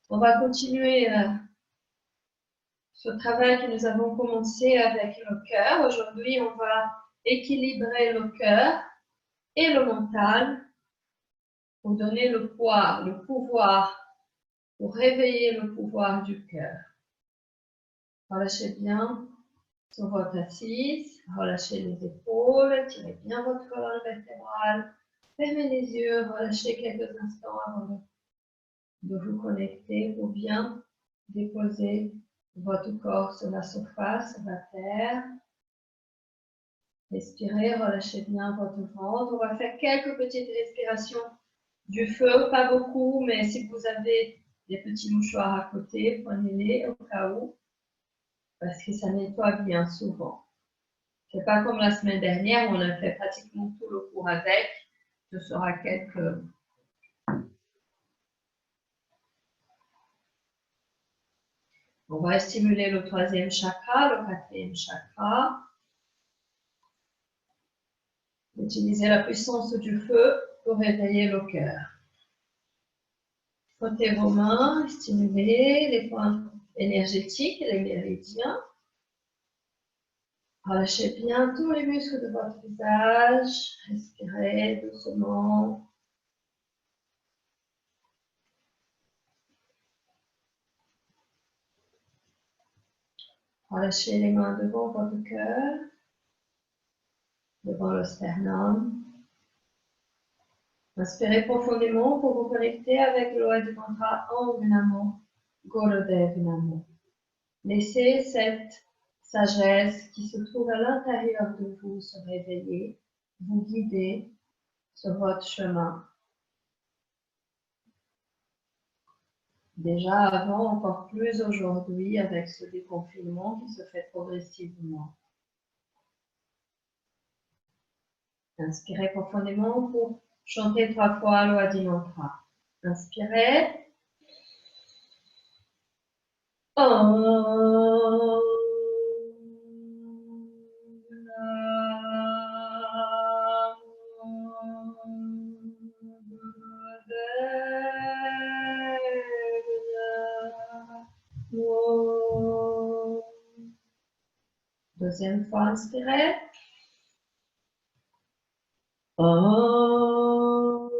On va continuer ce travail que nous avons commencé avec le cœur. Aujourd'hui, on va équilibrer le cœur et le mental pour donner le pouvoir, pour réveiller le pouvoir du cœur. Relâchez bien sur votre assise, relâchez les épaules, tirez bien votre colonne vertébrale, fermez les yeux, relâchez quelques instants avant de vous connecter pour bien déposer votre corps sur la surface, sur la terre. Respirez, relâchez bien votre ventre. On va faire quelques petites respirations du feu, pas beaucoup, mais si vous avez des petits mouchoirs à côté, prenez-les au cas où, parce que ça nettoie bien souvent. C'est pas comme la semaine dernière où on a fait pratiquement tout le cours avec. Ce sera quelques... On va stimuler le troisième chakra, le quatrième chakra. Utilisez la puissance du feu pour réveiller le cœur. Frottez vos mains, stimulez les points énergétiques, les méridiens. Relâchez bien tous les muscles de votre visage. Respirez doucement. Relâchez les mains devant votre cœur, devant le sternum. Inspirez profondément pour vous connecter avec le du mantra Om Namo Gurudev Namo. Laissez cette sagesse qui se trouve à l'intérieur de vous se réveiller, vous guider sur votre chemin. Déjà avant, encore plus aujourd'hui avec ce déconfinement qui se fait progressivement. Inspirez profondément pour chanter 3 fois l'Adi Mantra. Inspirez. Om. Deuxième fois, inspirez. Om.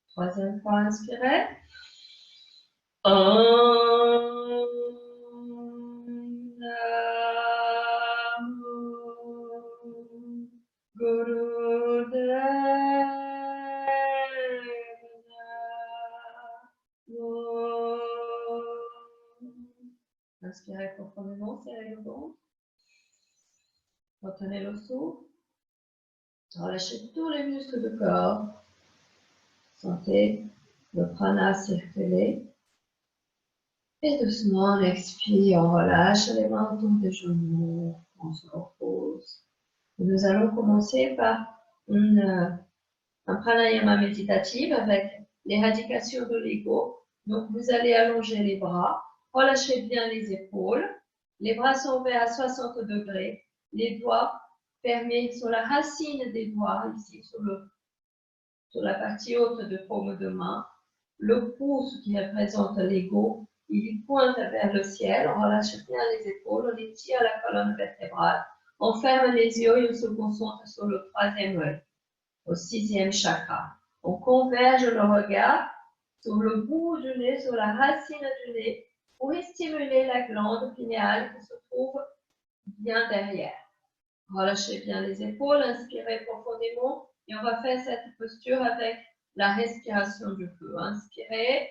Troisième fois, inspirez. Om. Inspirez profondément, serrez le ventre. Retenez le souffle. Relâchez tous les muscles du corps. Sentez le prana circuler. Et doucement, on expire, on relâche les mains autour des genoux. On se repose. Et nous allons commencer par un pranayama méditatif avec l'éradication de l'ego. Donc, vous allez allonger les bras, relâchez bien les épaules. Les bras sont ouverts à 60 degrés. Les doigts fermés sur la racine des doigts, ici sur la partie haute de paume de main. Le pouce qui représente l'ego, il pointe vers le ciel. On relâche bien les épaules, on étire la colonne vertébrale. On ferme les yeux et on se concentre sur le troisième œil, au sixième chakra. On converge le regard sur le bout du nez, sur la racine du nez, pour stimuler la glande pinéale qui se trouve bien derrière. Relâchez bien les épaules, inspirez profondément et on va faire cette posture avec la respiration du feu. Inspirez.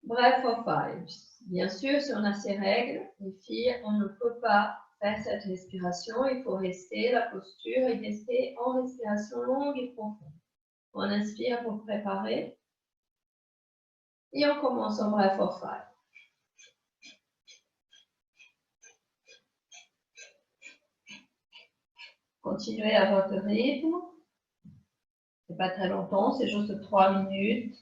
Breath for 5. Bien sûr, si on a ces règles, les filles, on ne peut pas faire cette respiration. Il faut rester la posture et rester en respiration longue et profonde. On inspire pour préparer. Et on commence en breath for 5. Continuez à votre rythme. C'est pas très longtemps, c'est juste 3 minutes.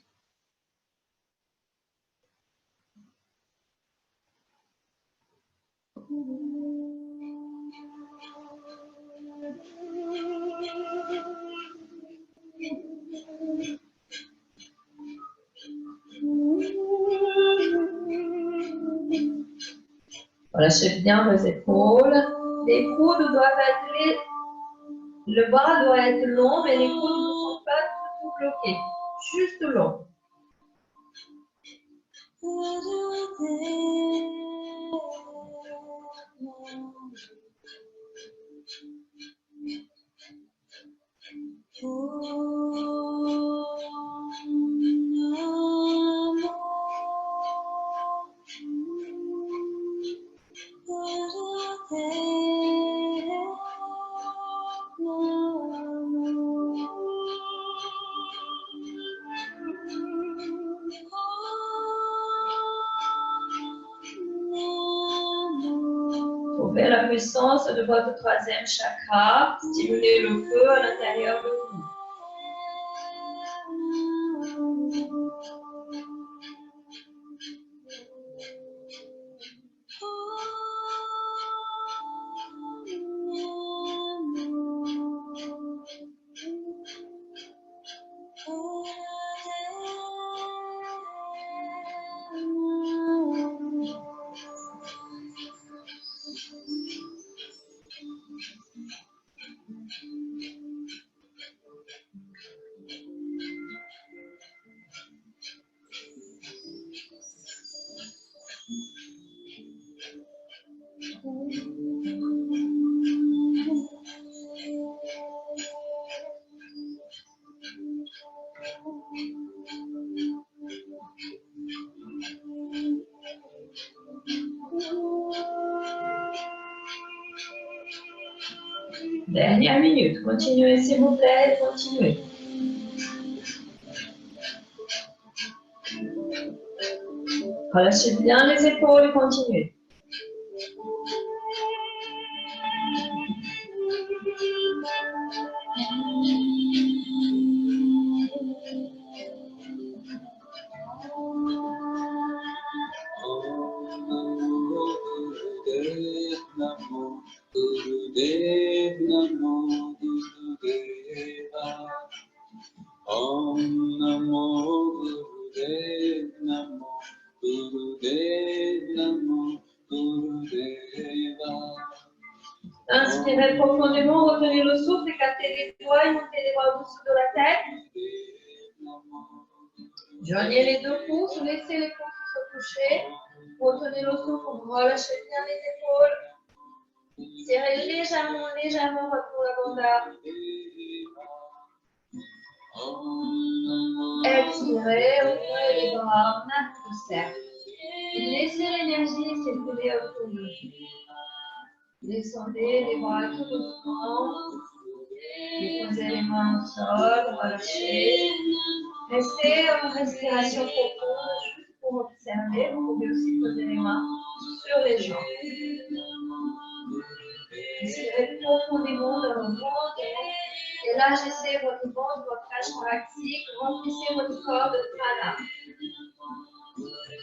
Relâchez bien vos épaules. Les coudes doivent être... Le bras doit être long, mais les coudes ne sont pas tout bloqués. Juste long. Trouvez la puissance de votre troisième chakra. Stimulez le feu à l'intérieur de vous. Dernière minute. Continuez s'il vous plaît. Continuez. Relâchez bien les épaules et continuez. Inspirez profondément, retenez le souffle, écartez les doigts et montez les bras au-dessus de la tête. Joignez les deux pouces, laissez les pouces se toucher. Retenez le souffle, relâchez bien les épaules. Serrez légèrement votre bandha. Expirez, ouvrez les bras, nappe le cercle. Laissez l'énergie circuler autour de vous. Descendez les bras tout doucement. Déposez les mains au sol, relâchez. Restez en respiration profonde, juste pour observer. Vous pouvez aussi poser les mains sur les jambes. Inspirez profondément dans le ventre. Élargissez votre ventre, votre cage thoracique. Remplissez votre corps de prana.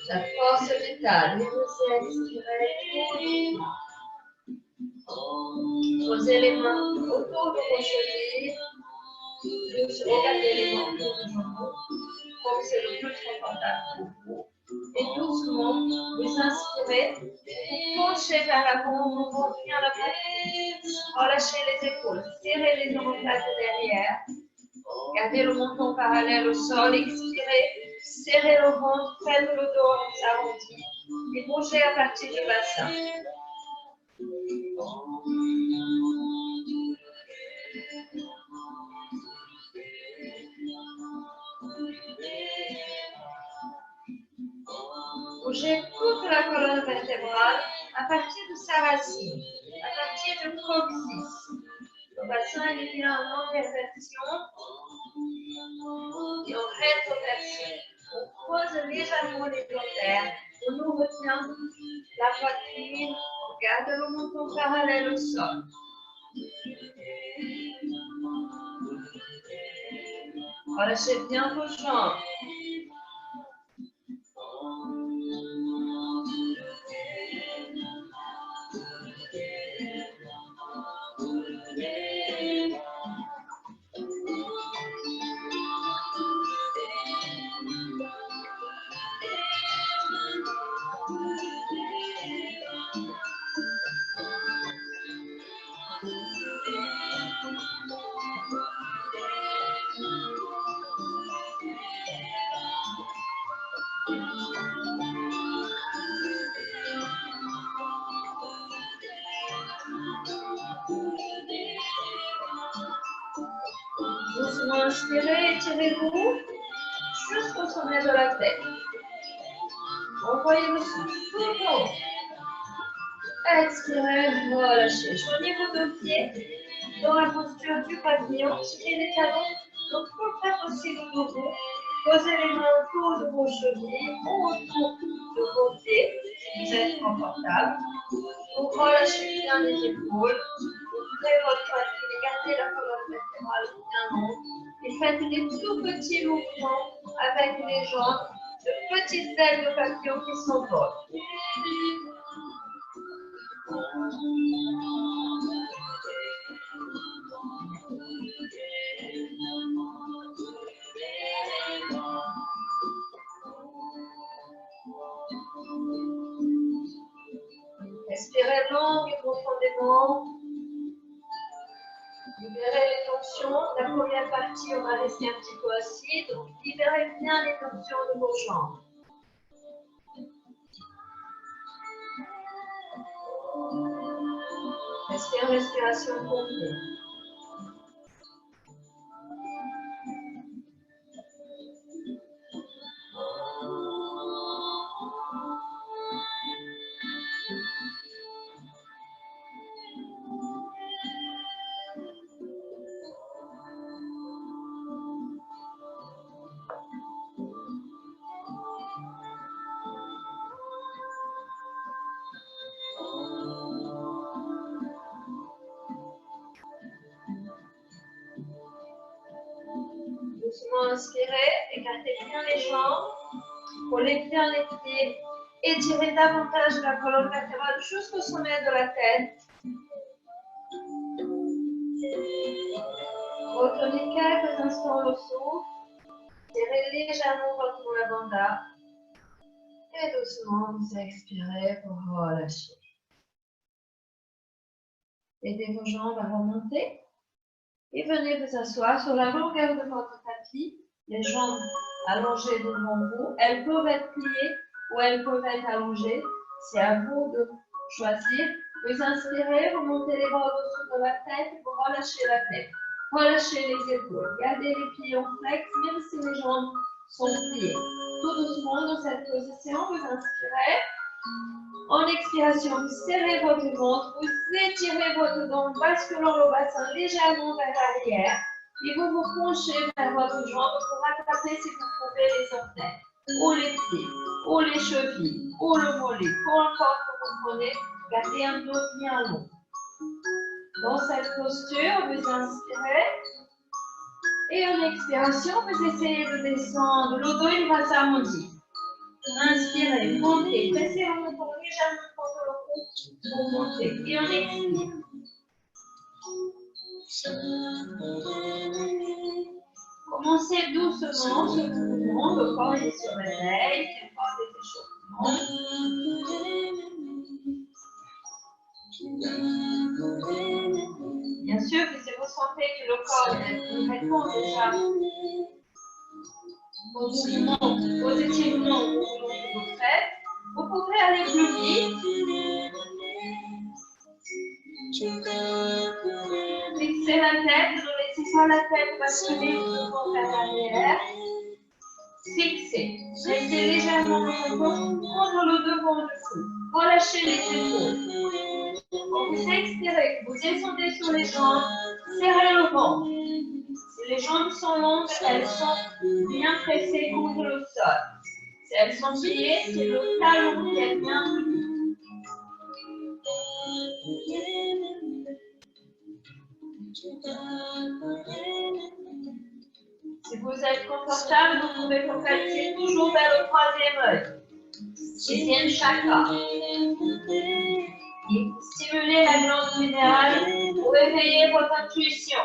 La force vitale. Et vous expirez tout. Posez les mains autour de vos chevilles. Regardez les mains autour de vous, comme c'est le plus confortable pour vous. Et doucement, vous inspirez, vous penchez vers l'avant, vous montez bien la poitrine. Relâchez les épaules, serrez les omoplates derrière. Gardez le menton parallèle au sol, expirez, serrez le ventre, faites le dos, on s'arrondit. Et bougez à partir du bassin. Bougez toute la colonne vertébrale à partir de sa racine, à partir du coccyx. Le bassin est bien en inversion et en rétroversion. On pose légèrement les plantaires, on nous retient la poitrine, on garde le menton parallèle au sol. Relâchez bien vos jambes. Doucement inspirez, étirez-vous jusqu'au sommet de la tête. Envoyez le souffle tout le long. Expirez, relâchez. Joignez vos deux pieds dans la posture du papillon. Tirez les talons le plus près possible de vous. Posez les mains autour de vos chevilles ou autour de vos pieds si vous êtes confortable. Vous relâchez bien les épaules. Ouvrez votre poitrine et gardez la colonne vertébrale bien longue. Et faites des tout petits mouvements avec les jambes, de petites ailes de papillon qui s'envolent. Respirez long et profondément. Libérez les tensions. La première partie, on va rester un petit peu assis. Donc, libérez bien les tensions de vos jambes. Respirez, respiration complète. Doucement inspirez, écartez bien les jambes, roulez bien les pieds, étirez davantage la colonne vertébrale jusqu'au sommet de la tête. Retenez quelques instants le souffle, tirez légèrement votre moula bandha et doucement vous expirez pour relâcher. Aidez vos jambes à remonter. Et venez vous asseoir sur la longueur de votre tapis, les jambes allongées devant vous. Elles peuvent être pliées ou elles peuvent être allongées. C'est à vous de choisir. Vous inspirez, vous montez les bras au-dessus de la tête, vous relâchez la tête. Relâchez les épaules. Gardez les pieds en flex, même si les jambes sont pliées. Tout doucement dans cette position, vous inspirez. En expiration, vous serrez votre ventre, vous étirez votre dos, basculant le bassin légèrement vers l'arrière. Et vous vous penchez vers votre jambe pour rattraper si vous pouvez les orteils, ou les pieds, ou les chevilles, ou le mollet. Peu importe que vous prenez, gardez un dos bien long. Dans cette posture, vous inspirez. Et en expiration, vous essayez de descendre. Le dos, il va s'arrondir. Inspirez, montez, pressez le menton légèrement contre le cou pour monter. Et on expire. Commencez doucement ce mouvement, le corps est sur réveil, c'est pas des échauffements. Bien sûr que si vous sentez que le corps répond déjà au mouvement, aux étirements que vous faites, vous pouvez aller plus vite. Fixez la tête, ne laissez pas la tête basculer devant vers l'arrière. Fixez. Restez légèrement dans le corps, prendre le devant du cou. Relâchez les épaules. Quand vous expirez, vous descendez sur les jambes, serrez le ventre. Si les jambes sont longues, elles sont bien pressées contre le sol. Si elles sont pliées, c'est le talon qui est bien pris. Si vous êtes confortable, vous pouvez focaliser toujours vers le troisième œil. Sixième chakra. Et stimuler la glande minérale pour éveiller votre intuition.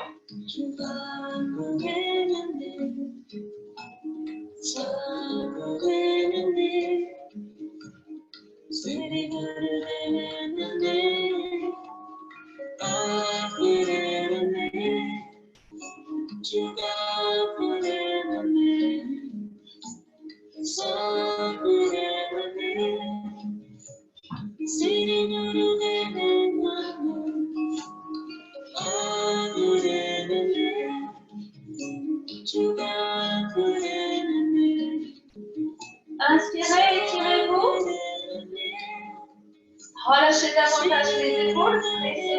Relâchez davantage les épaules, pressez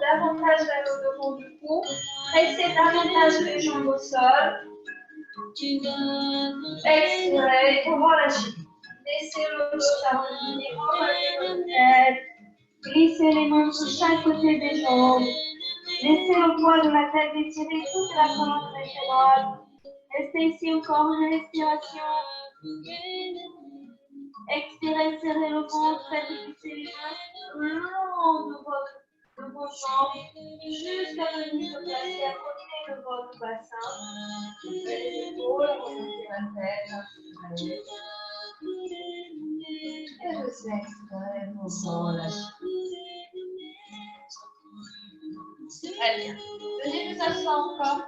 davantage vers le devant du cou, pressez davantage les jambes au sol. Expirez, relâchez. Laissez le dos s'arrondir, relâchez le tête. Glissez les mains sur chaque côté des jambes. Laissez le poids de la tête étirer toute la colonne vertébrale. Restez ici encore une respiration. Expirez, serrez le ventre, faites glisser les mains le long de vos jambes jusqu'à venir se placer à côté de votre bassin. Ouvrez les épaules, remontez la tête, inspirez. Et juste expirez, vous relâchez. Très bien. Venez vous asseoir encore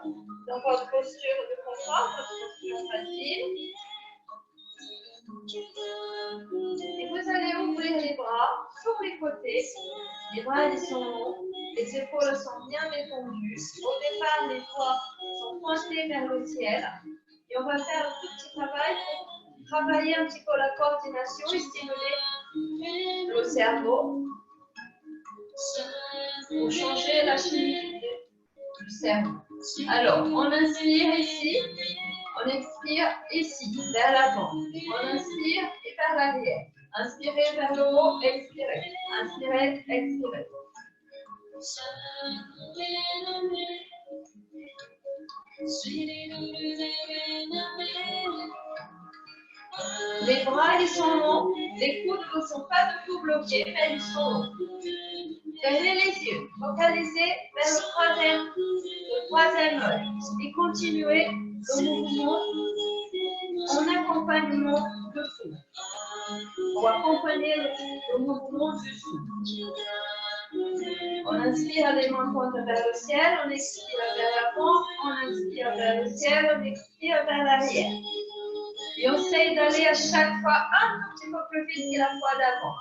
dans votre posture de confort, votre posture facile. Et vous allez ouvrir les bras sur les côtés. Les bras ils sont longs, les épaules sont bien détendues. Au départ, les doigts sont pointés vers le ciel. Et on va faire un tout petit travail pour travailler un petit peu la coordination et stimuler le cerveau. Pour changer la chimie du cerveau. Alors, on inspire ici, on expire ici, vers l'avant. On inspire et vers l'arrière. Inspirez vers le haut, expirez. Inspirez, expirez. Les bras, ils sont longs. Les coudes ne sont pas du tout bloqués, mais ils sont longs. Fermez les yeux. Focalisez vers le troisième œil. Et continuez le mouvement en accompagnement de souffle. On va accompagner le mouvement du souffle. On inspire les mains pointent vers le ciel, on expire vers l'avant, on inspire vers le ciel, on expire vers l'arrière. Et on essaye d'aller à chaque fois un tout petit peu plus vite que la fois d'avant.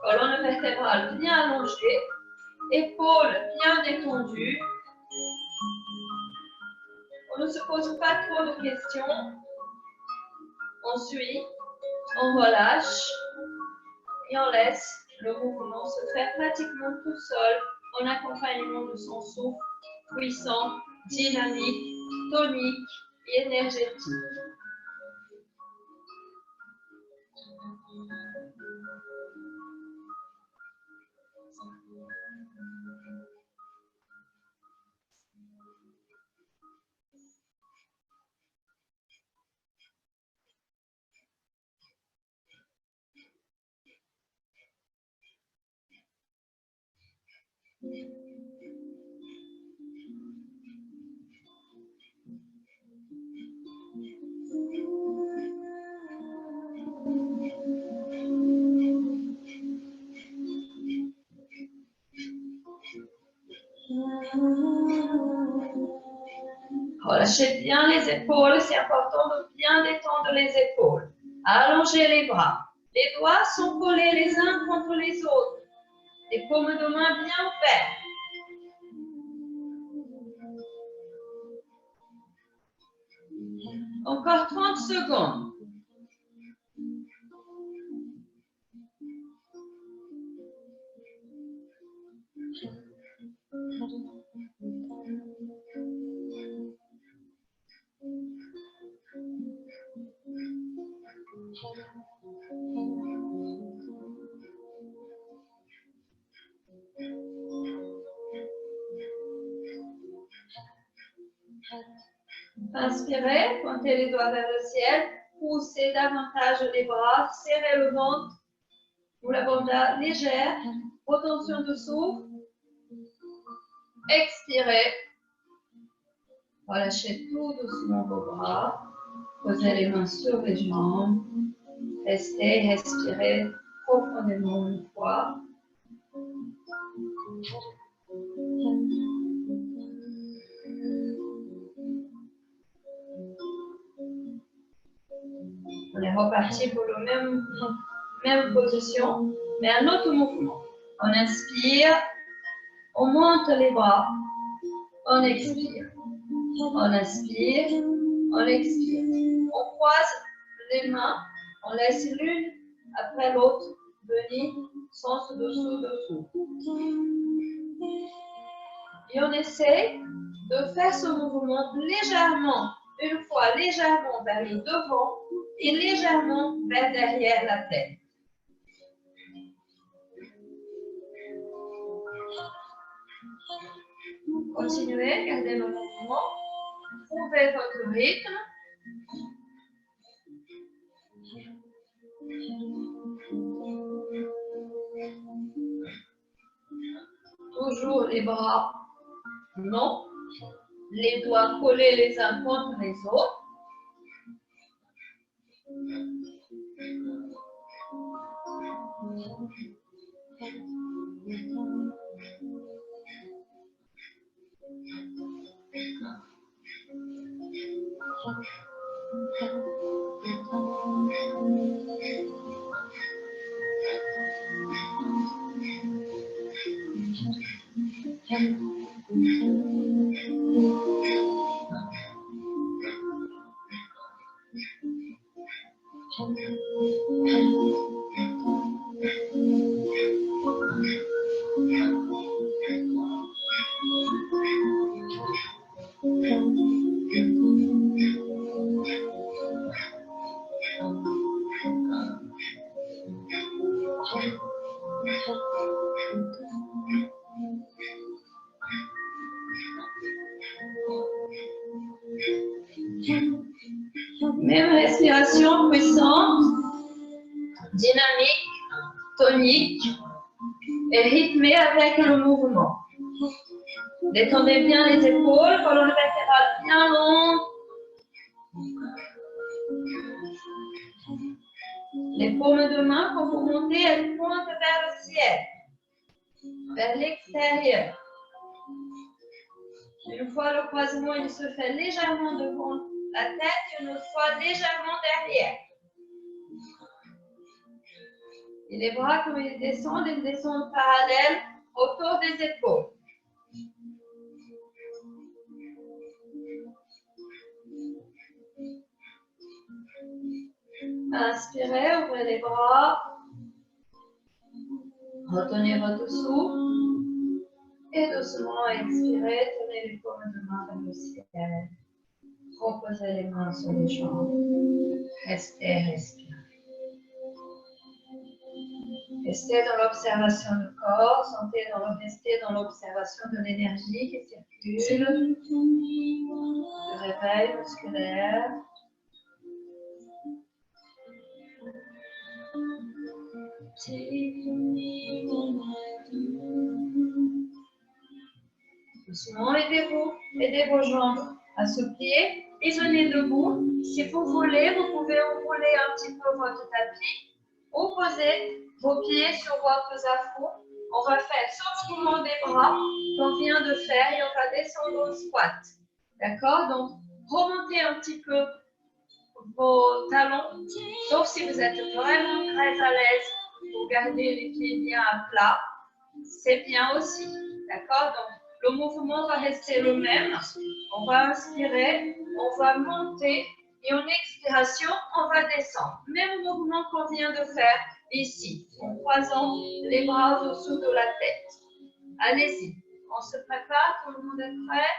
Colonne vertébrale bien allongée, épaules bien détendues. On ne se pose pas trop de questions. On suit, on relâche et on laisse le mouvement se faire pratiquement tout seul en accompagnement de son souffle puissant, dynamique, tonique et énergétique. Relâchez bien les épaules, c'est important de bien détendre les épaules. Allongez les bras. Les doigts sont collés les uns contre les autres. Les paumes de main bien ouvertes. Encore 30 secondes. Inspirez, pointez les doigts vers le ciel, poussez davantage les bras, serrez le ventre pour la bande légère, retention de souffle. Expirez, relâchez tout doucement vos bras, posez les mains sur les jambes, restez, respirez profondément une fois. On est reparti pour la même position, mais un autre mouvement. On inspire, on monte les bras, on expire. On inspire, on expire. On croise les mains, on laisse l'une après l'autre venir, sens dessous, dessous. Et on essaie de faire ce mouvement légèrement, une fois légèrement vers le devant et légèrement vers derrière la tête. Continuez, gardez le mouvement, trouvez votre rythme. Toujours les bras, non. Les doigts collés les uns contre les autres. Même respiration puissante, dynamique, tonique et rythmée avec le mouvement. Détendez bien les épaules, colonne vertébrale bien longue. Les paumes de main, quand vous montez, elles pointent vers le ciel, vers l'extérieur. Une fois le croisement, il se fait légèrement devant la tête, une autre fois légèrement derrière. Et les bras, quand ils descendent parallèles autour des épaules. Inspirez, ouvrez les bras. Retenez votre souffle. Et doucement, expirez, tenez les paumes de main vers le ciel. Reposez les mains sur les jambes. Restez, respirez. Restez dans l'observation du corps, restez dans l'observation de l'énergie qui circule, le réveil musculaire. Doucement, aidez vos jambes à se plier et venez debout. Si vous voulez, vous pouvez enrouler un petit peu votre tapis ou poser vos pieds sur votre afro. On va faire ce mouvement des bras qu'on vient de faire et on va descendre au squat. D'accord? Donc, remontez un petit peu vos talons, sauf si vous êtes vraiment très à l'aise pour garder les pieds bien à plat. C'est bien aussi. D'accord? Donc, le mouvement va rester le même. On va inspirer, on va monter et en expiration, on va descendre. Même mouvement qu'on vient de faire ici, en croisant les bras au-dessous de la tête. Allez-y, on se prépare, tout le monde est prêt?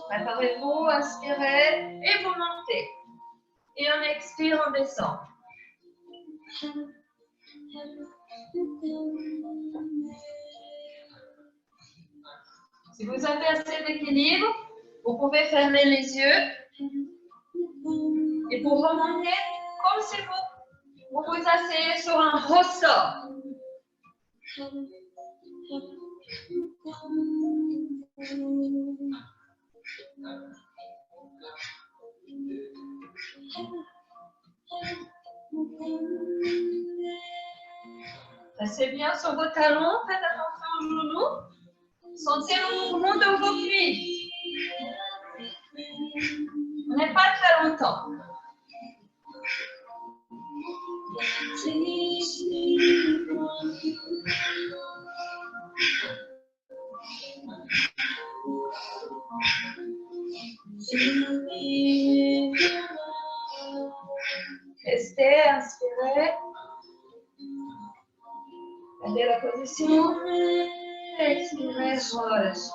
Préparez-vous, inspirez et vous montez. Et on expire, on descend. Si vous avez assez d'équilibre, vous pouvez fermer les yeux. Et pour remonter, comme si vous vous asseyez sur un ressort. Restez bien sur vos talons, faites attention aux genoux. Sentez le mouvement de vos cuisses. On n'est pas très longtemps. Restez, inspirez. Gardez la position. Expirez, relâchez.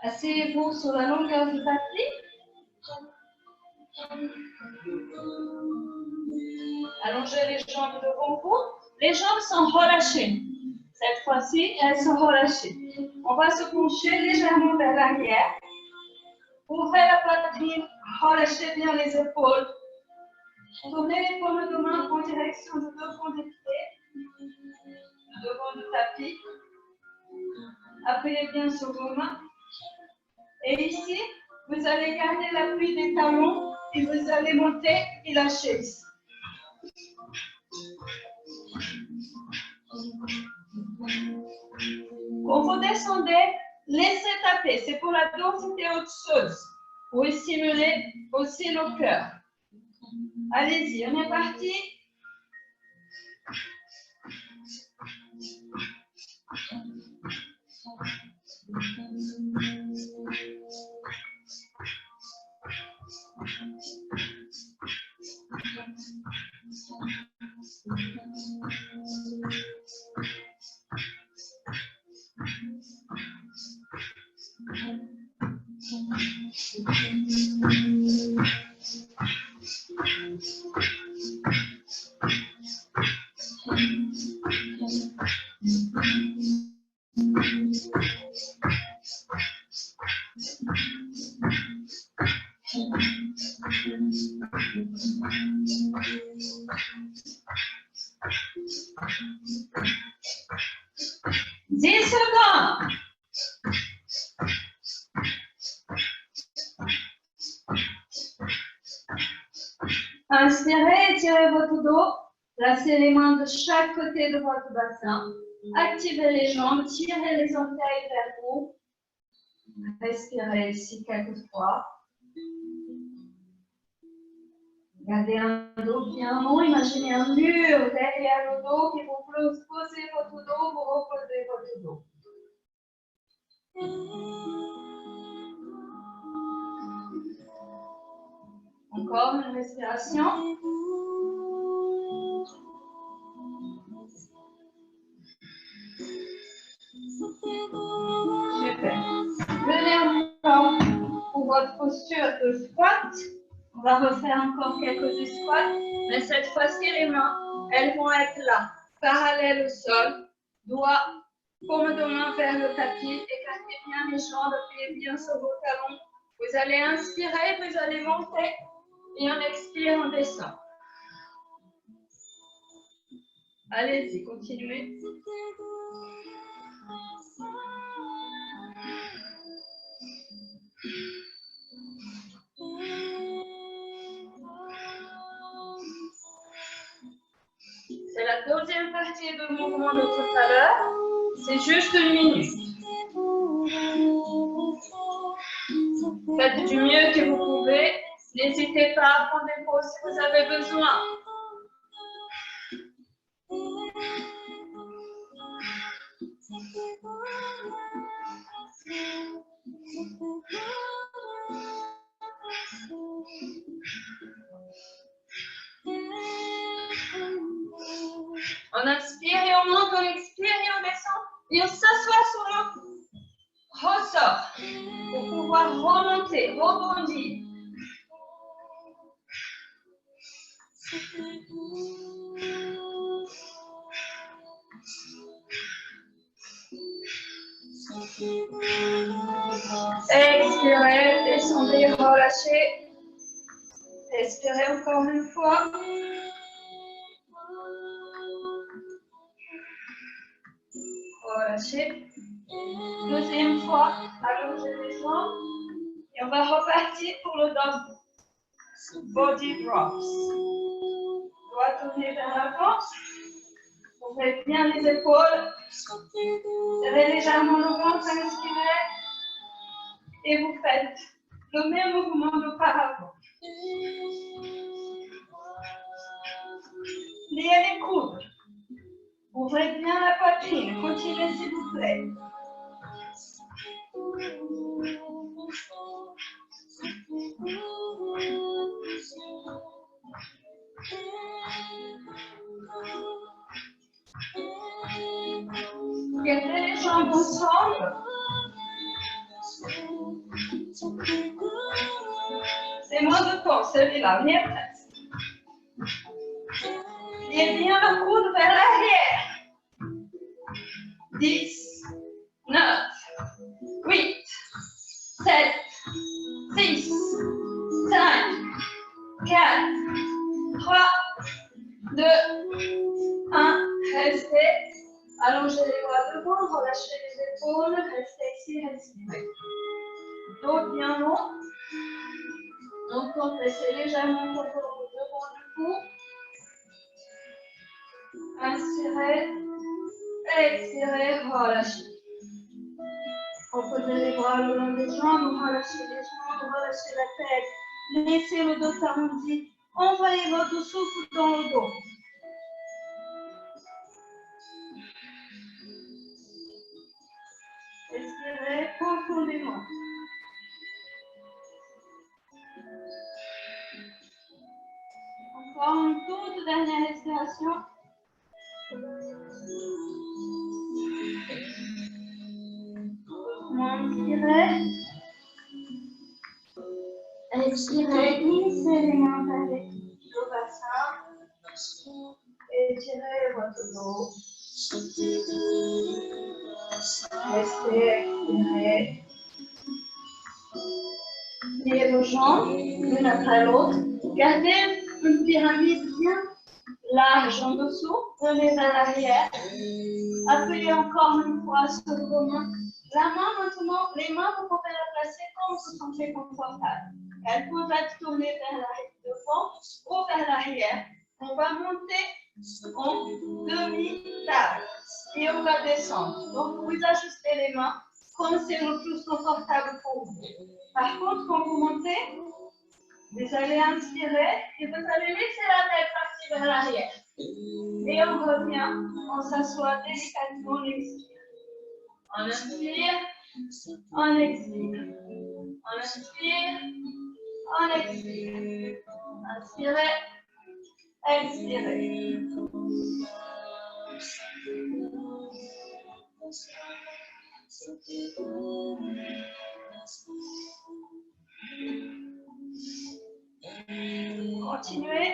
Asseyez-vous sur la longueur du tapis. Allongez les jambes devant vous. Les jambes sont relâchées. Cette fois-ci, elles sont relâchées. On va se pencher légèrement vers l'arrière. Ouvrez la poitrine, relâchez bien les épaules. Tournez les paumes de main en direction du devant des pieds, du devant du tapis. Appuyez bien sur vos mains. Et ici, vous allez garder l'appui des talons et vous allez monter et lâcher ici. Quand vous descendez, laissez taper. C'est pour la densité osseuse. Pour stimuler aussi le cœur. Allez-y, on est parti. Inspirez, étirez votre dos. Placez les mains de chaque côté de votre bassin. Activez les jambes, tirez les orteils vers vous. Respirez ici quelques fois. Gardez un dos bien rond. Imaginez un mur derrière le dos qui vous posez votre dos, vous reposez votre dos. Encore une respiration. Super. Venez encore pour votre posture de squat. On va refaire encore quelques squats. Mais cette fois-ci, les mains, elles vont être là, parallèles au sol. Doigts, paume de main vers le tapis. Écartez bien les jambes, appuyez bien sur vos talons. Vous allez inspirer, vous allez monter. Et on expire, on descend. Allez-y, continuez. C'est la deuxième partie du mouvement de tout à l'heure. C'est juste 1 minute. Faites du mieux que vous pouvez. N'hésitez pas à prendre des pauses si vous avez besoin. On inspire et on monte, on expire et on descend. Et on s'assoit sur le ressort pour pouvoir remonter, rebondir. Expirez, descendez, relâchez. Expirez encore une fois. Relâchez. Deuxième fois, allongez les jambes. Et on va repartir pour le body drops. Doigt tourné vers l'avant. Ouvrez bien les épaules. Serrez légèrement le ventre, inspirez. Et vous faites le même mouvement d'auparavant. Liez les coudes. Ouvrez bien la poitrine. Continuez s'il vous plaît. jambes ensemble. C'est moins de temps, celui-là, bien presque. Pliez bien le coude vers l'arrière. 10, 9, 8, 7, 6, 5, 4, 3, 2, 1. Restez. Allongez les bras devant, relâchez les épaules, restez ici, respirez. Dos bien long. Donc, compressez légèrement votre dos devant du cou. Inspirez, expirez, relâchez. Reposez les bras le long des jambes, relâchez les jambes, relâchez la tête. Laissez le dos s'arrondir. Envoyez votre souffle dans le dos. Respirez profondément. Encore une toute dernière respiration. Inspirez. Expirez. Glissez les mains vers le bassin. Étirez votre dos. Restez, expirez. Pliez vos jambes l'une après l'autre. Gardez une pyramide bien large en dessous. Venez vers l'arrière. Appuyez encore une fois sur vos mains. La main maintenant, les mains, vous pouvez la placer comme vous vous sentez confortable. Elles peuvent être tournées vers devant ou vers l'arrière. On va monter en demi-table et on va descendre. Donc, vous ajustez les mains comme c'est le plus confortable pour vous. Par contre, quand vous montez, vous allez inspirer et vous allez laisser la tête partir vers l'arrière. Et on revient, on s'assoit délicatement, on expire. On inspire, on expire. On inspire, on expire. Inspirez, expirez. Continuez.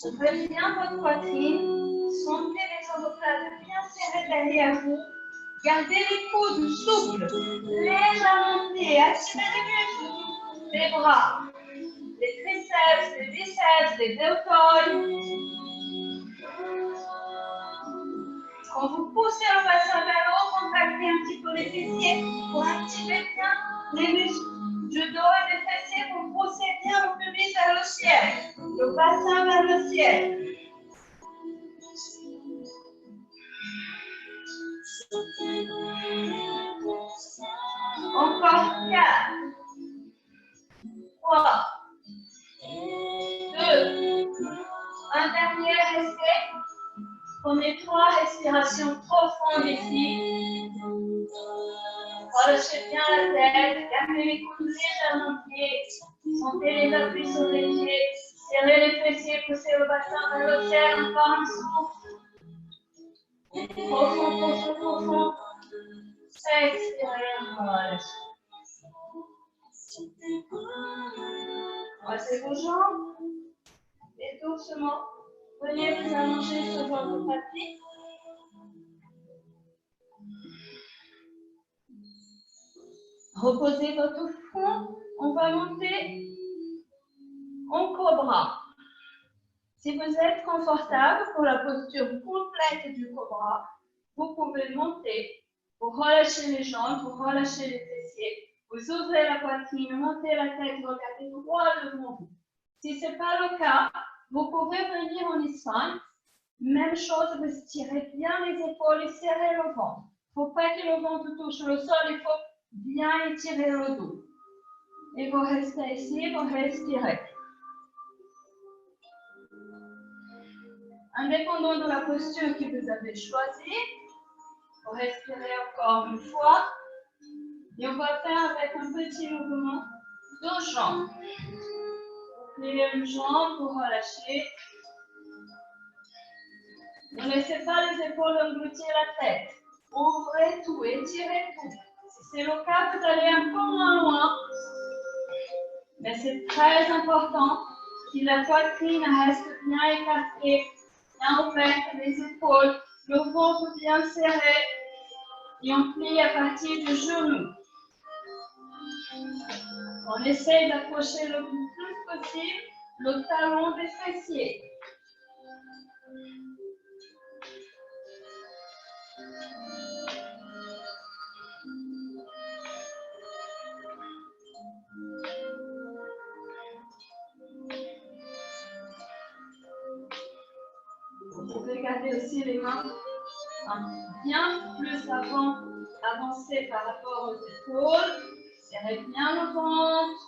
Ouvrez bien votre poitrine, sentez les omoplates bien serrées derrière vous. Gardez les coudes souples, légèrement pliés, activez les muscles, les bras, les triceps, les biceps, les deltoïdes. Quand vous poussez le bassin vers le haut, contractez un petit peu les fessiers pour activer bien les muscles du dos et des fessiers pour pousser bien le pubis vers le ciel, le bassin vers le ciel. Encore 4, 3, 2, un dernier, restez. Prenez 3 respirations profondes ici. Relâchez bien la tête, gardez les coudes légèrement pliés. Sentez les appuis sur les pieds. Serrez les fessiers, poussez le bassin vers le ciel. Encore un souffle. Profond, profond, profond. Expirez, relâchez. Passez vos jambes. Et doucement, venez vous allonger sur votre tapis. Reposez votre front. On va monter en cobra. Si vous êtes confortable pour la posture complète du cobra, vous pouvez monter. Vous relâchez les jambes, vous relâchez les fessiers. Vous ouvrez la poitrine, montez la tête, regardez droit devant vous. Si ce n'est pas le cas, vous pouvez venir en Espagne. Même chose, vous estirez bien les épaules et serrez le ventre. Il ne faut pas que le ventre touche le sol, il faut bien étirer le dos. Et vous restez ici, vous respirez. Indépendant de la posture que vous avez choisie, vous respirez encore une fois. Et on va faire avec un petit mouvement de jambes. Pliez une jambe pour relâcher. Ne laissez pas les épaules engloutir la tête. Ouvrez tout, étirez tout. Si c'est le cas, vous allez un peu moins loin. Mais c'est très important que la poitrine reste bien écartée, bien ouverte, les épaules, le ventre bien serré. Et on plie à partir du genou. On essaye d'accrocher le plus possible le talon des fessiers. Vous pouvez garder aussi les mains bien plus avancées par rapport aux épaules. Serrez bien le ventre.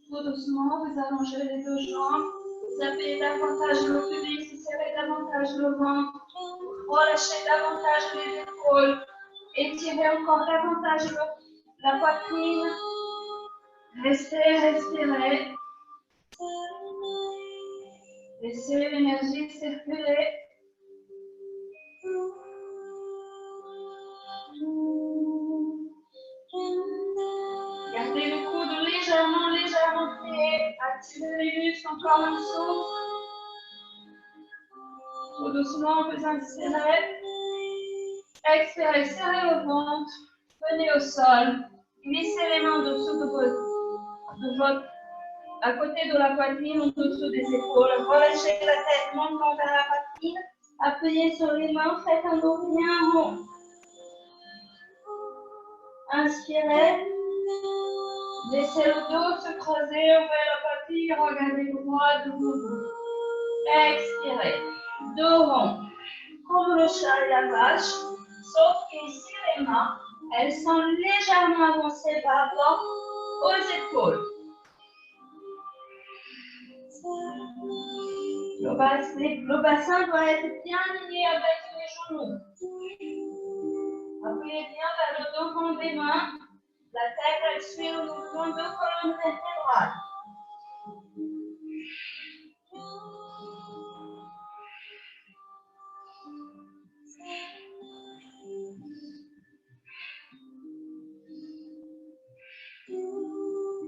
Tout doucement, vous allongez les deux jambes. Vous appuyez davantage le pubis, vous serrez davantage le ventre. Relâchez davantage les épaules. Étirez encore davantage la poitrine. Restez, respirez. Laissez l'énergie circuler. Gardez le coude légèrement plié. Activez les muscles encore un dessous. Tout doucement, vous inspirez. Expirez, serrez le ventre. Venez au sol. Glissez les mains dessous de votre à côté de la poitrine, en dessous des épaules. Relâchez la tête, montant vers la poitrine. Appuyez sur les mains, faites un dos bien rond. Inspirez. Laissez le dos se creuser, ouvrez la poitrine, regardez droit devant vous. Expirez. Dos rond. Comme le chat et la vache, sauf qu'ici les mains, elles sont légèrement avancées par rapport aux épaules. Le bassin doit être bien aligné avec les genoux. Appuyez bien vers le devant des mains. La tête, elle suit le mouvement de colonne vertébrale.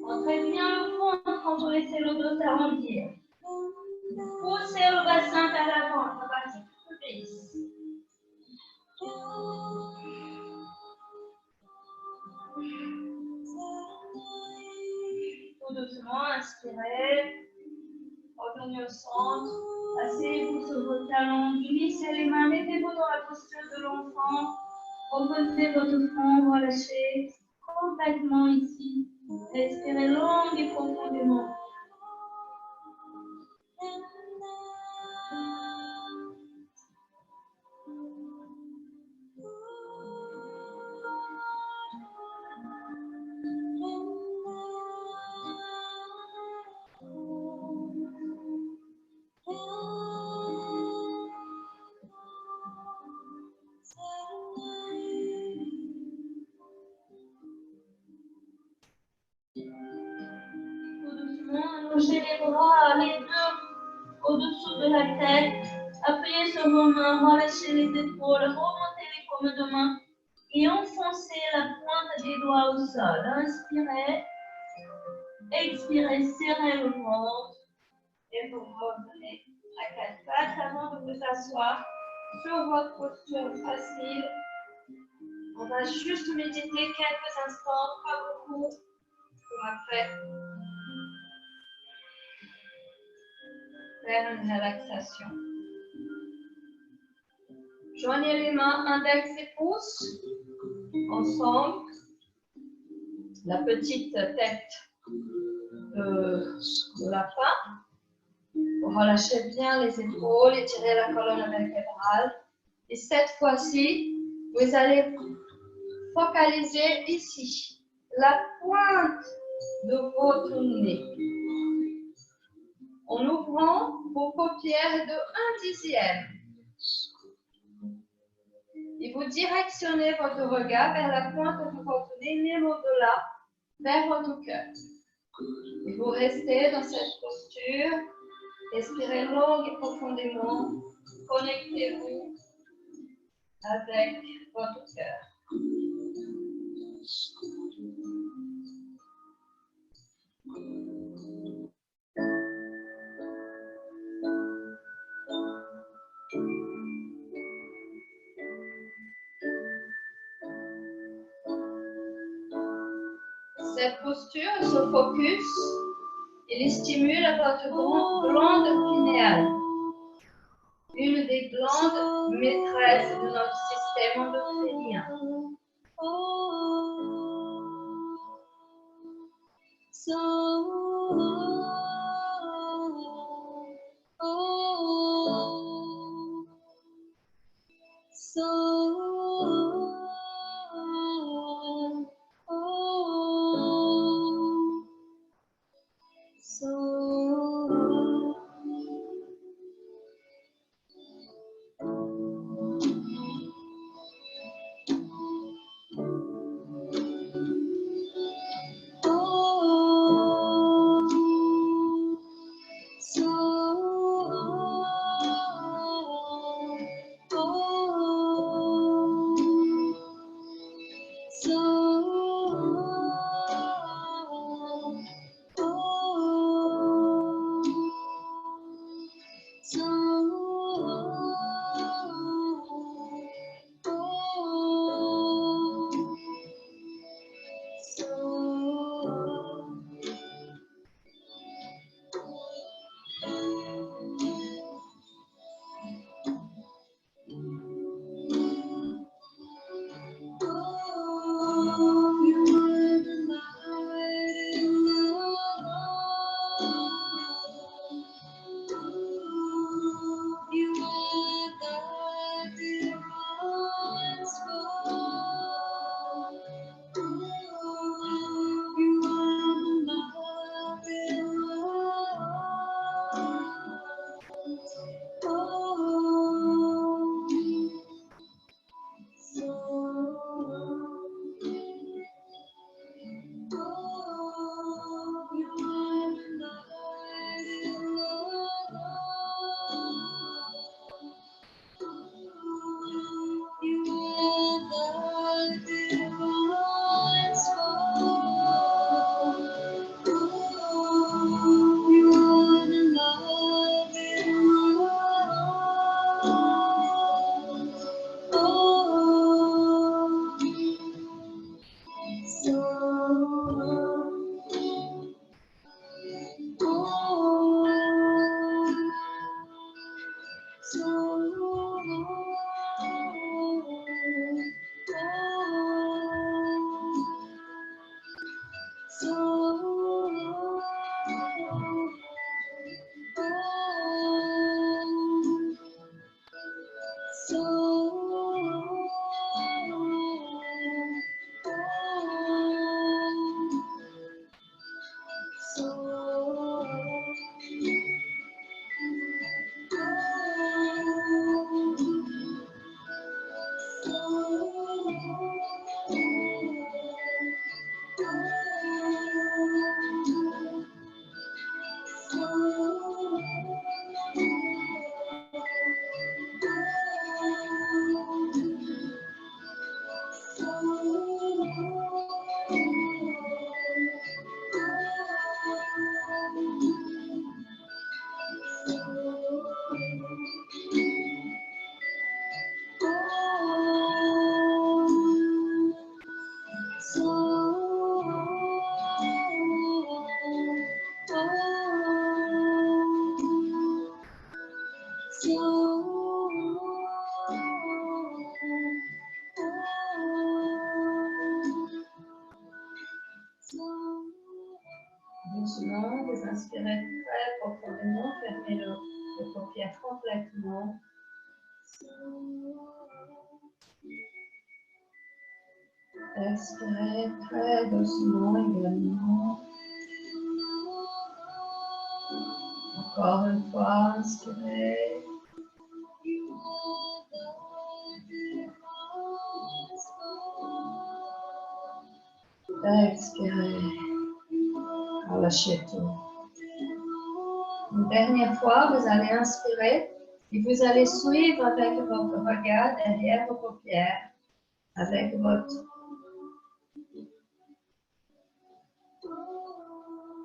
Entrez bien le ventre quand vous laissez le dos s'arrondir. Poussez le bassin vers l'avant, la partie plus lisse. Tout doucement, inspirez. Revenez au centre. Asseyez-vous sur vos talons. Glissez les mains. Mettez-vous dans la posture de l'enfant. Reposez votre front. Relâchez complètement ici. Respirez long et profondément. Allongez les bras, les deux au-dessous de la tête. Appuyez sur vos mains, relâchez les épaules, remontez les paumes de main et enfoncez la pointe des doigts au sol. Inspirez, expirez, serrez le ventre et vous revenez à quatre pattes avant de vous asseoir sur votre posture facile. On va juste méditer quelques instants, pas beaucoup, pour après faire une relaxation. Joignez les mains, index et pouce, ensemble. La petite tête de la fin. Relâchez bien les épaules, étirez la colonne vertébrale. Et cette fois-ci, vous allez focaliser ici, la pointe de votre nez. En ouvrant vos paupières de 1/10. Et vous directionnez votre regard vers la pointe de votre nez, même au-delà, vers votre cœur. Et vous restez dans cette posture. Respirez longue et profondément. Connectez-vous avec votre cœur. Cette posture, ce focus, il stimule votre glande pinéale, une des glandes maîtresses de notre système endocrinien. Doucement, vous inspirez très profondément, fermez les paupières complètement. Expirez très doucement également. Encore une fois, inspirez. Expirez. Relâchez tout. Une dernière fois, vous allez inspirer et vous allez suivre avec votre regard derrière vos paupières, avec votre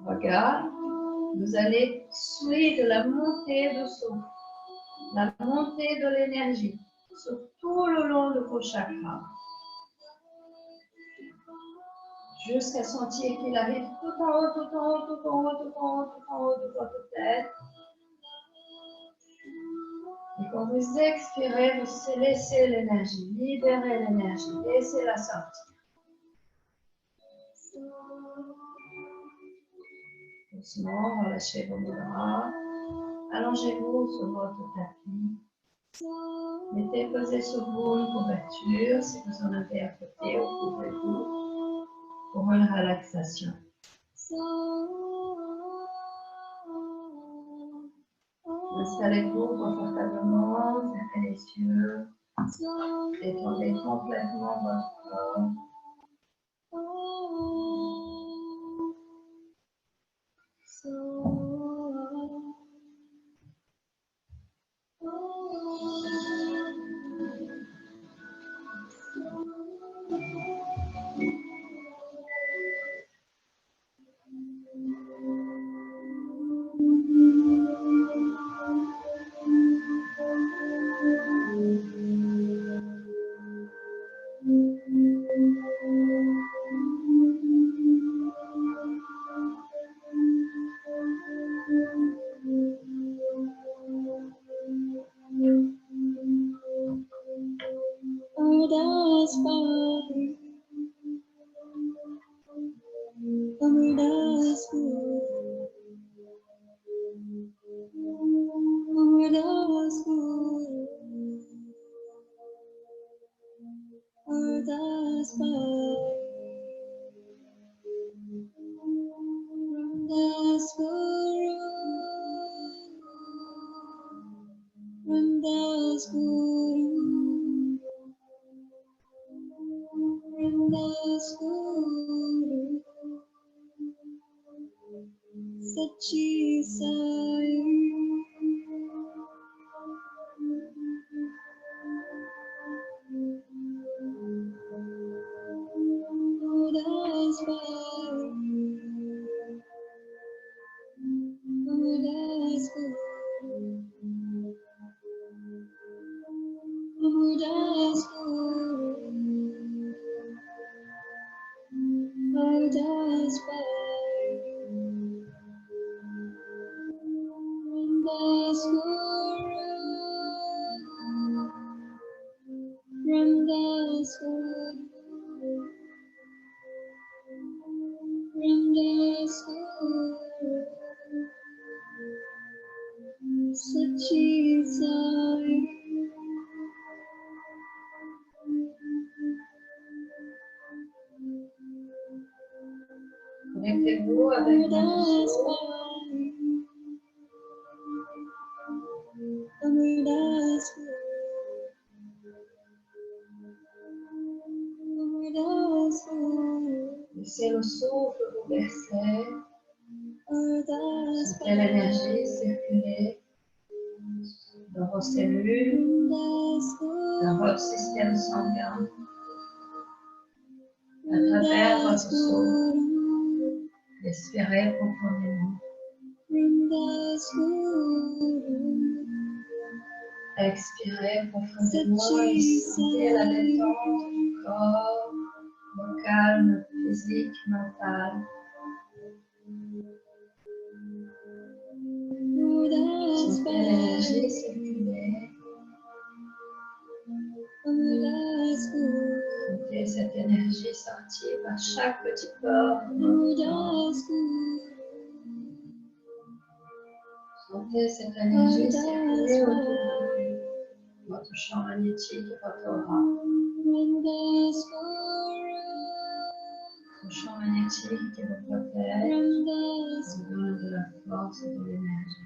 regard. Vous allez suivre la montée du souffle, la montée de l'énergie sur tout le long de vos chakras, jusqu'à sentir qu'il arrive tout en haut, tout en haut, tout en haut, tout en haut, tout en haut de votre tête. Et quand vous expirez, vous laissez l'énergie, libérez l'énergie, laissez-la sortir. Doucement, relâchez vos bras. Allongez-vous sur votre tapis. Mettez posé sur vous une couverture, si vous en avez à côté, ou couvrez-vous pour une relaxation. Installez-vous confortablement, fermez les yeux, détendez complètement votre corps. Connectez-vous avec votre souffle. Laissez le souffle vous bercer. Sentez l'énergie circuler dans vos cellules, dans votre système sanguin, à travers votre souffle. Respirez profondément. Expirez profondément et sentez la détente du corps, le calme physique, mental. Sentez l'énergie circuler. Sentez cette énergie sortir par chaque petit pore de votre corps. Sentez cette énergie circuler autour de vous, votre champ magnétique et votre aura. Votre champ magnétique et votre protège vous donne de la force et de l'énergie.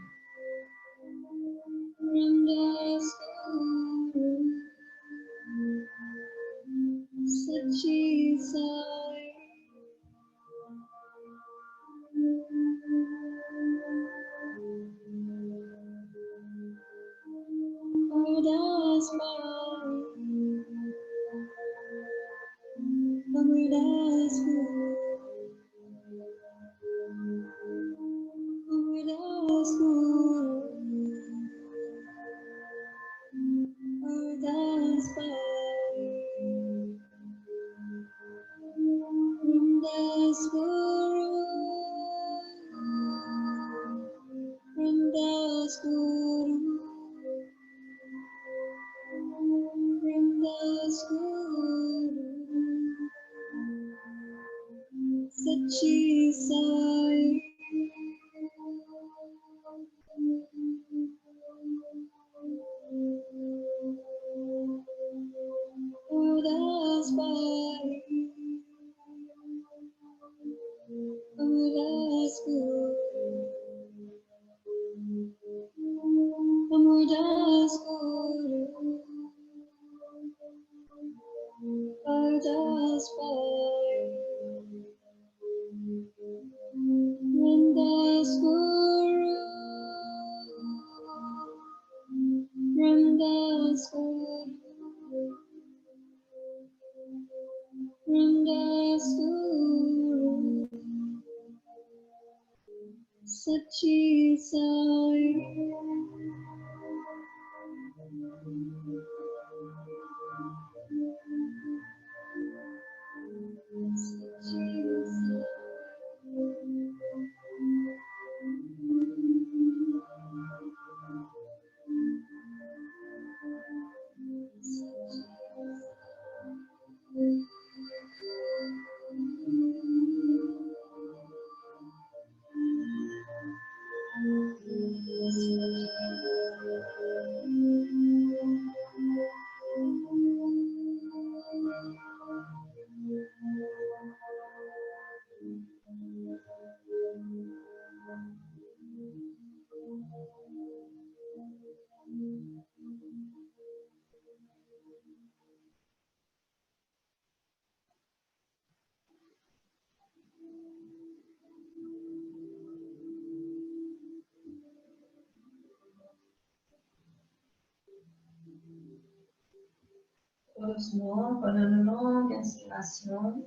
Doucement, pendant une longue inspiration,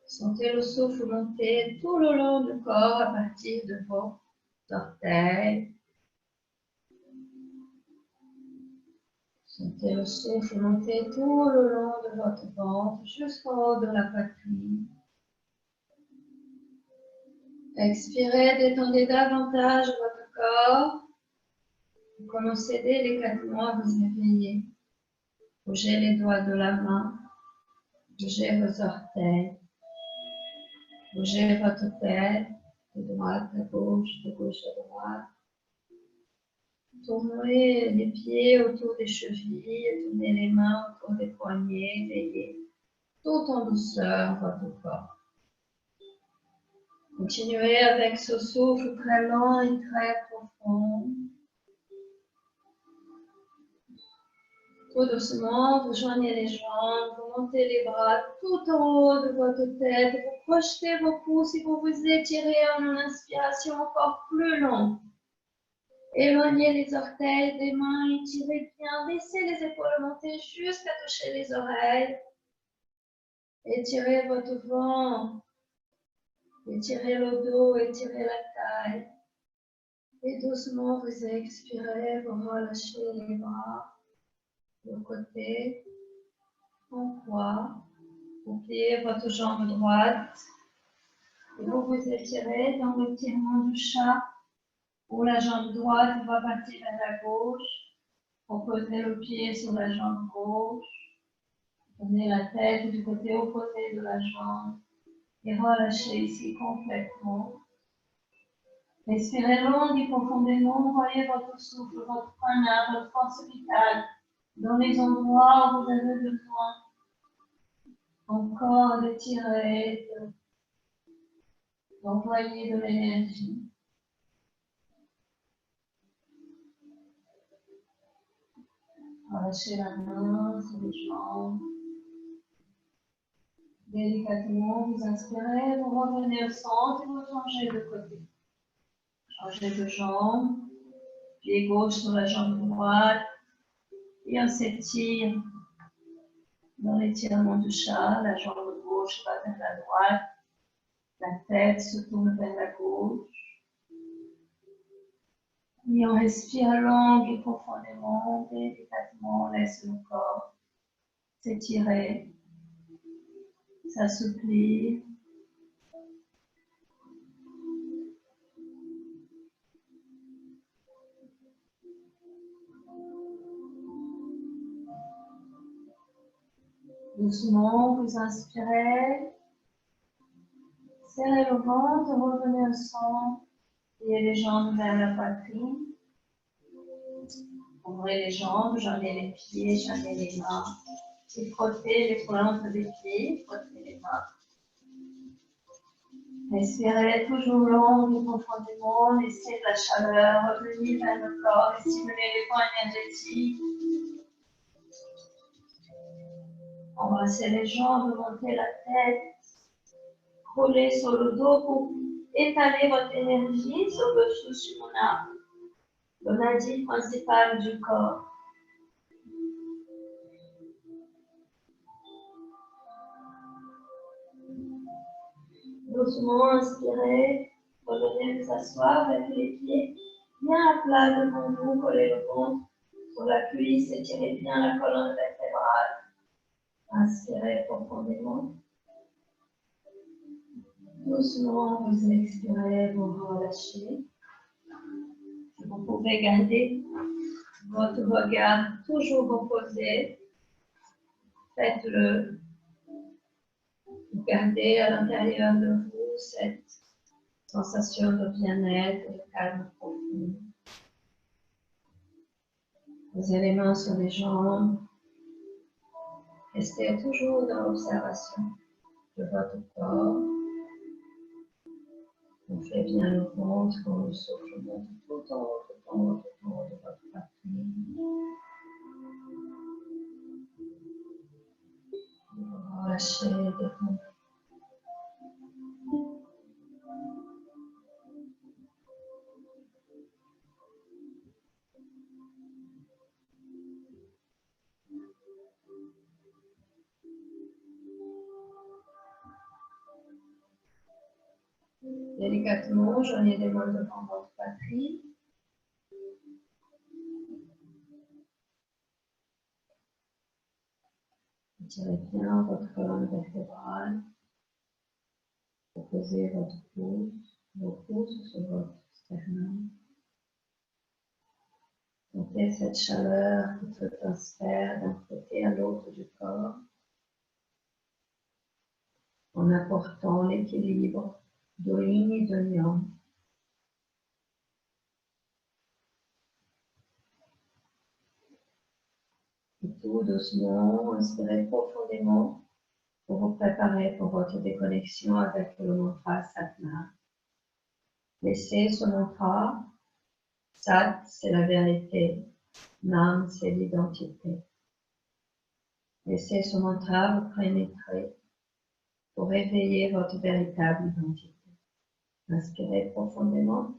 sentez le souffle monter tout le long du corps à partir de vos orteils. Sentez le souffle monter tout le long de votre ventre jusqu'en haut de la poitrine. Expirez, détendez davantage votre corps. Vous commencez délicatement à vous éveiller. Bougez les doigts de la main. Bougez vos orteils. Bougez votre tête de droite à gauche, de gauche à droite. Tournez les pieds autour des chevilles, tournez les mains autour des poignets, veillez tout en douceur votre corps. Continuez avec ce souffle très lent et très profond. Tout doucement, vous joignez les jambes, vous montez les bras tout en haut de votre tête, vous projetez vos pouces et vous vous étirez en une inspiration encore plus longue. Éloignez les orteils des mains, étirez bien, laissez les épaules monter jusqu'à toucher les oreilles. Étirez votre ventre, étirez le dos, étirez la taille. Et doucement, vous expirez, vous relâchez les bras. De côté, en croix, vous pliez votre jambe droite et vous vous étirez dans l'étirement du chat où la jambe droite va partir vers la gauche. Vous posez le pied sur la jambe gauche, prenez la tête du côté opposé de la jambe et relâchez ici complètement. Respirez long et profondément, envoyez votre souffle, votre prana, votre force vitale dans les endroits où vous avez besoin. Encore d'étirer, d'envoyer de l'énergie. Relâchez la main sur les jambes. Délicatement, vous inspirez, vous revenez au centre et vous changez de côté. Changez de jambe, pied gauche sur la jambe droite. Et on s'étire dans l'étirement du chat, la jambe gauche gauche va vers la droite. La tête se tourne vers la gauche. Et on respire longue et profondément, délicatement, on laisse le corps s'étirer, s'assouplir. Doucement, vous inspirez, serrez le ventre, revenez au centre, pliez les jambes vers la poitrine. Ouvrez les jambes, j'en ai les pieds, j'en ai les mains. Et frottez les pointes des pieds, frottez les mains. Respirez toujours long et profondément, laissez de la chaleur revenir vers le corps et stimuler les points énergétiques. Embrassez les jambes, montez la tête, roulez sur le dos pour étaler votre énergie sur le Sushumna, le lundi principal du corps. Doucement inspirez, revenez vous asseoir avec les pieds bien à plat devant vous, collez le ventre sur la cuisse, étirez bien la colonne vertébrale. Inspirez profondément. Doucement, vous expirez, vous relâchez. Vous pouvez garder votre regard toujours reposé. Faites-le. Vous gardez à l'intérieur de vous cette sensation de bien-être, de calme profond. Posez les mains sur les jambes. Restez toujours dans l'observation de votre corps. Gonflez bien le ventre quand le souffle monte tout en haut, tout en haut, tout en haut de votre poitrine. Relâchez, détendez. Délicatement, joignez les mains devant votre poitrine. Étirez bien votre colonne vertébrale. Posez vos pouces sur votre sternum. Sentez cette chaleur qui se transfère d'un côté à l'autre du corps en apportant l'équilibre de yin et de yang. Et tout doucement, inspirez profondément pour vous préparer pour votre déconnexion avec le mantra Satnam. Laissez ce mantra. Sat, c'est la vérité. Nam, c'est l'identité. Laissez ce mantra vous pénétrer pour réveiller votre véritable identité. Inspirez profondément.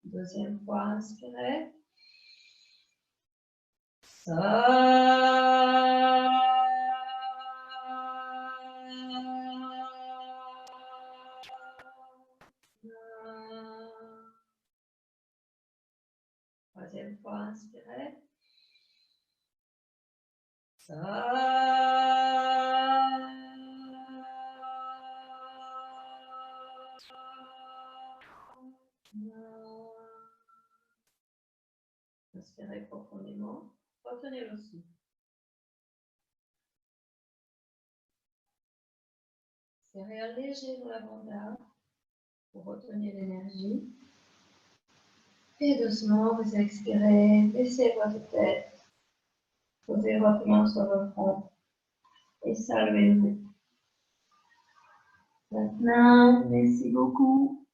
Deuxième fois, inspirez. Troisième fois, inspirez. Inspirez profondément. Retenez le souffle. Serrez un léger dans la bande pour retenir l'énergie. Et doucement, vous expirez. Baissez votre tête. Posez votre main sur le front. Et saluez-vous. Maintenant, merci beaucoup.